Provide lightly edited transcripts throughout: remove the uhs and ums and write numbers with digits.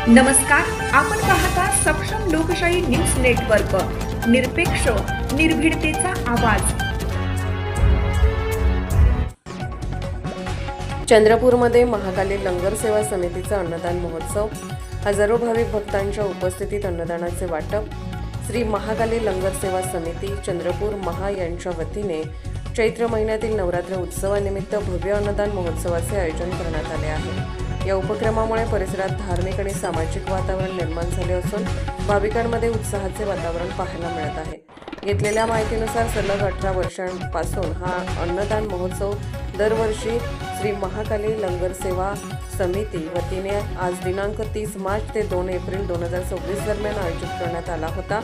नमस्कार, आपण पाहता सक्षम लोकशाही न्यूज नेटवर्क, निरपेक्ष निर्भीडतेचा आवाज। चंद्रपूरमध्ये महाकाली लंगर सेवा समितीचा अन्नदान महोत्सव। हजारो भाविक भक्तांच्या उपस्थितीत अन्नदानाचे वाटप। श्री महाकाली लंगर सेवा समिती चंद्रपूर महा यांच्या वतीने चैत्र महिन्यातील नवरात्र उत्सवानिमित्त भव्य अन्नदान महोत्सवाचे आयोजन करण्यात आले आहे। या उपक्रमामुळे परिसरात धार्मिक आणि सामाजिक वातावरण निर्माण झाले असून भाविकांमध्ये उत्साहाचे वातावरण पाहायला मिळत आहे। घेतलेल्या माहितीनुसार सलग 18 वर्षांपासून हा अन्नदान महोत्सव दरवर्षी श्री महाकाली लंगर सेवा समिती वतीने आज दिनांक 30 मार्च ते 2 एप्रिल 2024 दरम्यान आयोजित करण्यात आला होता।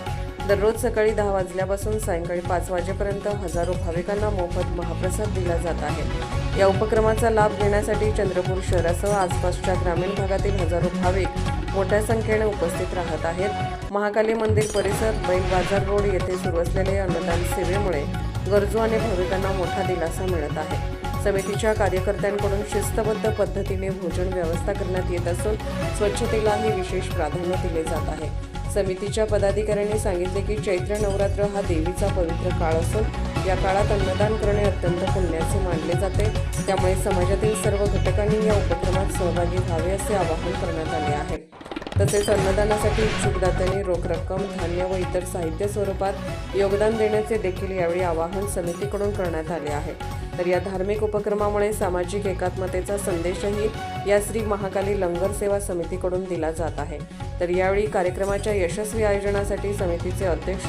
दररोज सकाळी 10 वाजल्यापासून सायंकाळी 5 वाजेपर्यंत हजारो भाविकांना मोफत महाप्रसाद दिला जात आहे। या उपक्रमाचा लाभ घेण्यासाठी चंद्रपूर शहरासह आसपासच्या ग्रामीण भागातील हजारो भाविक मोठ्या संख्येने उपस्थित राहत आहेत। महाकाली मंदिर परिसर, बैल बाजार रोड येथे सुरू असलेल्या अन्नदान सेवेमुळे गरजू आणि भाविकांना मोठा दिलासा मिळत आहे। समितीच्या कार्यकर्त्यांकडून शिस्तबद्ध पद्धतीने भोजन व्यवस्था करण्यात येत असून स्वच्छतेलाही विशेष प्राधान्य दिले जात आहे। समितीच्या पदाधिकाऱ्यांनी सांगितले की चैत्र नवरात्र हा देवीचा पवित्र काळ असून या काळात अन्नदान करणे अत्यंत पुण्याचे मानले जाते। त्यामुळे समाजातील सर्व घटकांनी या उपक्रमात सहभागी व्हावे असे आवाहन करण्यात आले आहे। तसेच अन्नदानासाठी इच्छुक दात्यांनी रोख रक्कम, धान्य व इतर साहित्य स्वरूपात योगदान देण्याचे देखील यावेळी आवाहन समितीकडून करण्यात आले आहे। तर या धार्मिक उपक्रमामुळे सामाजिक एकात्मतेचा संदेशही या श्री महाकाली लंगर सेवा समितीकडून दिला जात आहे। तर यावेळी कार्यक्रमाच्या यशस्वी आयोजनासाठी समितीचे अध्यक्ष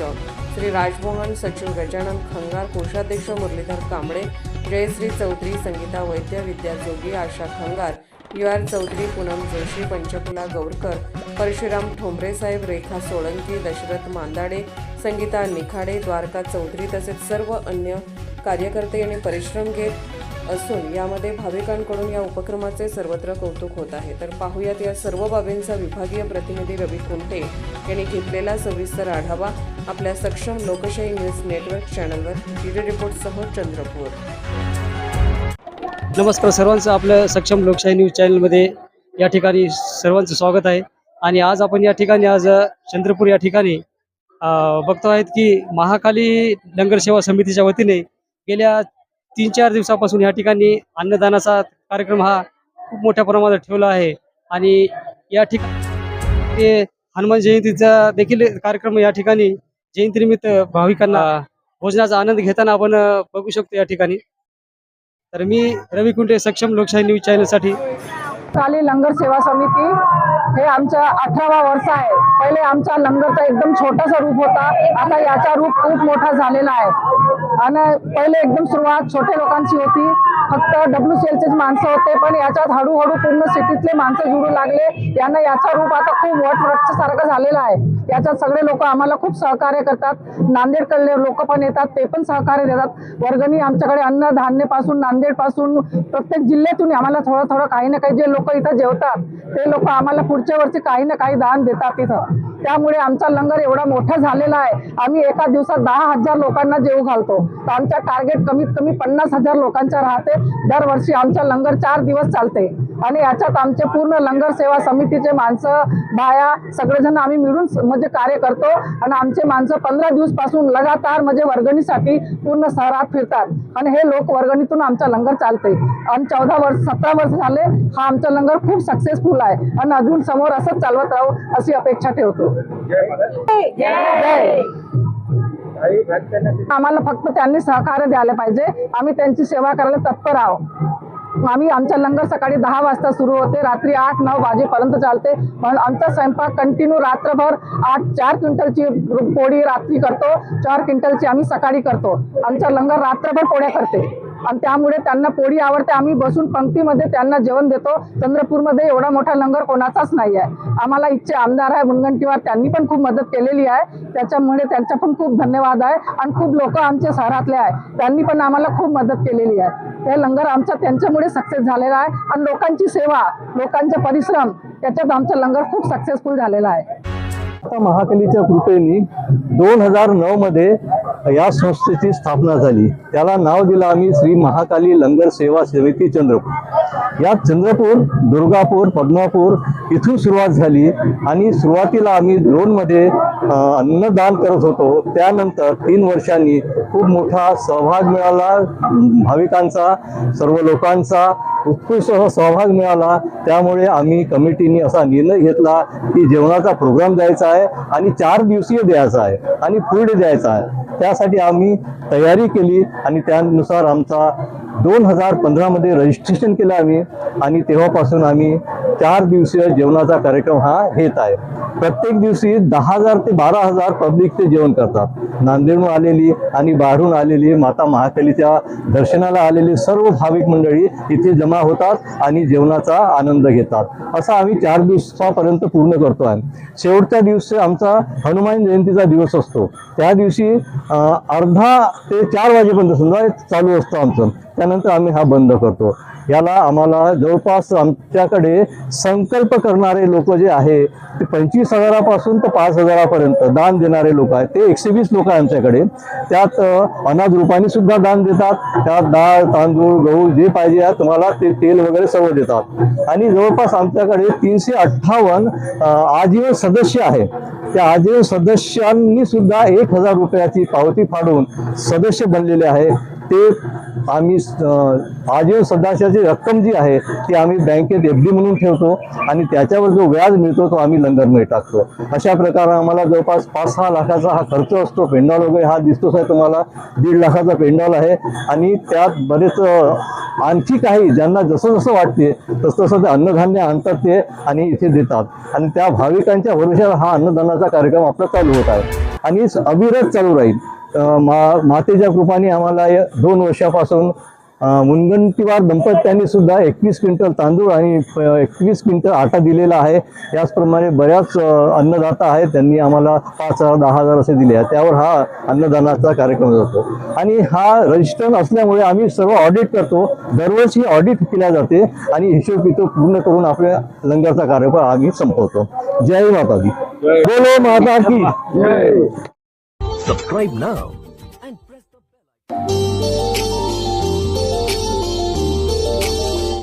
श्री राजमोहन, सचिव गजानन खंगार, कोषाध्यक्ष मुरलीधर कांबळे, जयश्री चौधरी, संगीता वैद्य, विद्या जोगी, आशा खंगार, UR चौधरी, पूनम जोशी, पंचकुला गौरकर, परशुराम ठोंबरे साहेब, रेखा सोळंकी, दशरथ मांदाडे, संगीता निखाडे, द्वारका चौधरी तसेच सर्व अन्य कार्यकर्ते यांनी परिश्रम घेत असून यामध्ये भाविकांकडून या उपक्रमाचे सर्वत्र कौतुक होत आहे। तर पाहूयात या सर्व बाबींचा विभागीय प्रतिनिधी रवी कुंटे यांनी घेतलेला सविस्तर आढावा आपल्या सक्षम लोकशाही न्यूज नेटवर्क चॅनलवर। ब्युरो रिपोर्टसह चंद्रपूर। नमस्कार सर्वांचं, आपलं सक्षम लोकशाही न्यूज चॅनलमध्ये या ठिकाणी सर्वांचं स्वागत आहे। आणि आज आपण या ठिकाणी चंद्रपूर या ठिकाणी बघतो आहेत की महाकाली लंगर सेवा समितीच्या वतीने गेल्या 3-4 दिवसापासून या ठिकाणी अन्नदानाचा कार्यक्रम हा खूप मोठ्या प्रमाणात ठेवला आहे। आणि या ठिकाणी हनुमान जयंतीचा देखील कार्यक्रम या ठिकाणी जयंतीनिमित्त भाविकांना भोजनाचा आनंद घेताना आपण बघू शकतो या ठिकाणी। तर मी रवी कुंटे, सक्षम लोकशाही न्यूज चॅनलसाठी। काली लंगर सेवा समिती हे आमचं 18वा वर्ष आहे। पहिले आमचा लंगरचा एकदम छोटासा रूप होता, आता याचा रूप खूप मोठा झालेला आहे। आणि पहिले एकदम सुरुवात छोटे लोकांची होती, फक्त WCLचेच माणसं होते, पण याच्यात हळूहळू पूर्ण सिटीतले माणसं जुळू लागले। यांना याचा रूप आता खूप वटवृक्षासारखं झालेला आहे। याच्यात सगळे लोक आम्हाला खूप सहकार्य करतात। नांदेडकडले लोक पण येतात, ते पण सहकार्य देतात। वर्गणी आमच्याकडे अन्न धान्य पासून, नांदेड पासून, प्रत्येक जिल्ह्यातून आम्हाला थोडं थोडं काही ना काही जे लोक इथं जेवतात ते लोक आम्हाला पुढच्या वर्षी काही ना काही दान देतात इथं। त्यामुळे आमचा लंगर एवढा मोठा झालेला आहे। आम्ही एका दिवसात 10,000 लोकांना जेवू घालतो। तर आमचा टार्गेट कमीत कमी 50,000 लोकांचा राहते। दरवर्षी आमचा लंगर 4 दिवस चालते। आणि याच्यात आमचे पूर्ण लंगर सेवा समितीचे माणसं, बाया सगळेजण आम्ही मिळून म्हणजे कार्य करतो। आणि आमचे माणसं 15 दिवस पासून लगातार म्हणजे वर्गणीसाठी पूर्ण शहरात फिरतात। आणि हे लोक वर्गणीतून आमचा लंगर चालते। आणि 17 वर्ष झाले हा आमचा लंगर खूप सक्सेसफुल आहे। आणि अजून समोर असंच चालवत राहू अशी अपेक्षा ठेवतो। आम्हाला फक्त त्यांनी सहकार्य द्यायला पाहिजे, आम्ही त्यांची सेवा करायला तत्पर आहोत। आम्ही आमचा लंगर सकाळी 10 वाजता सुरू होते, रात्री 8-9 वाजेपर्यंत चालते। पण आमचा स्वयंपाक कंटिन्यू रात्रभर 4 क्विंटलची पोळी रात्री करतो, 4 क्विंटलची आम्ही सकाळी करतो। आमचा लंगर रात्रभर पोळ्या करते आणि त्यामुळे त्यांना पोळी आवडते। आम्ही बसून पंक्तीमध्ये त्यांना जेवण देतो। चंद्रपूरमध्ये एवढा मोठा लंगर कोणाचाच नाही आहे। आम्हाला इच्छे आमदार आहे मुनगंटीवार, त्यांनी पण खूप मदत केलेली आहे, त्याच्यामुळे त्यांचा पण खूप धन्यवाद आहे। आणि खूप लोक आमच्या शहरातले आहे, त्यांनी पण आम्हाला खूप मदत केलेली आहे। हे लंगर आमचा त्यांच्यामुळे सक्सेस झालेला आहे। आणि लोकांची सेवा, लोकांचे परिश्रम याच्यात आमचा लंगर खूप सक्सेसफुल झालेला आहे। महाकालीच्या कृपेने 2009 मध्ये या संस्थेची स्थापना झाली। त्याला नाव दिलं आम्ही श्री महाकाली लंगर सेवा समिती चंद्रपूर। यात चंद्रपूर, दुर्गापूर, पद्मापूर इथून सुरुवात झाली आणि सुरुवातीला आम्ही ड्रोनमध्ये अन्नदान करत होतो. त्यानंतर 3 वर्षांनी खूप मोठा सहभाग मिळाला भाविकांचा, सर्व लोकांचा उत्कृष्ट सहभाग मिळाला. त्यामुळे आम्ही कमिटीने असा निर्णय घेतला की जेवणाचा प्रोग्राम द्यायचा आहे आणि 4 दिवसीय द्यायचा आहे आणि फूड द्यायचा आहे. त्यासाठी आम्ही तयारी केली आणि त्यानुसार आमचा 2015 रजिस्ट्रेशन केलं आम्ही आणि तेव्हापासून आम्ही 4 दिवसीय जेवणाचा कार्यक्रम हा घेत आहे. प्रत्येक दिवशी 10,000 ते 12,000 पब्लिक ते जेवण करतात. नांदेडहून आलेली आणि बाहेरून आलेली माता महाकालीच्या दर्शनाला आलेली सर्व भाविक मंडळी इथे जमा होतात आणि जेवणाचा आनंद घेतात. असं आम्ही 4 दिवसापर्यंत पूर्ण करतो आहे. शेवटच्या दिवशी आमचा हनुमान जयंतीचा दिवस असतो. त्या दिवशी अर्धा ते 4 वाजेपर्यंत समजा चालू असतं आमचं. त्यानंतर आम्ही हा बंद करतो. याला आम्हाला जवळपास आमच्याकडे संकल्प करणारे लोक जे आहे ते 25,000पासून तर 5,000पर्यंत दान देणारे लोक आहेत. ते 120 लोक आहे आमच्याकडे. त्यात अनाथ रूपाने सुद्धा दान देतात. त्यात डाळ, तांदूळ, गहू जे पाहिजे आहे तुम्हाला ते तेल वगैरे सर्व देतात. आणि जवळपास आमच्याकडे 358 आजीवन सदस्य आहे. त्या आजीवन सदस्यांनी सुद्धा 1,000 रुपयाची पावती फाडून सदस्य बनलेले आहे. ते आम्ही आजीवन सदस्याची रक्कम जी आहे ती आम्ही बँकेत FD म्हणून ठेवतो आणि त्याच्यावर जो व्याज मिळतो तो आम्ही लंगरमध्ये टाकतो. अशा प्रकारे आम्हाला जवळपास 5-6 लाखाचा हा खर्च असतो. पेंडॉल वगैरे हा दिसतोच आहे तुम्हाला, 1.5 लाखाचा पेंडॉल आहे. आणि त्यात बरेच आणखी काही ज्यांना जसं जसं वाटते तसं ते अन्नधान्य आणतात ते आणि इथे देतात. आणि त्या भाविकांच्या भरोश्यावर हा अन्नदानाचा कार्यक्रम आपला चालू होत आहे आणि अविरत चालू राहील. मातेच्या कृपाने आम्हाला 2 वर्षापासून मुनगंटीवार दंपत्यांनी सुद्धा 21 क्विंटल तांदूळ आणि 21 क्विंटल आटा दिलेला आहे. याचप्रमाणे बऱ्याच अन्नदाता आहेत, त्यांनी आम्हाला 5,000 10,000 असे दिले आहे. त्यावर हा अन्नदानाचा कार्यक्रम जातो. आणि हा रजिस्टर असल्यामुळे आम्ही सर्व ऑडिट करतो. दरवर्षी ऑडिट केल्या जाते आणि हिशोब पूर्ण करून आपल्या लंगरचा कार्यक्रम आम्ही संपवतो. जय माता दी. बोलो माता की जय. Subscribe now and press the bell icon.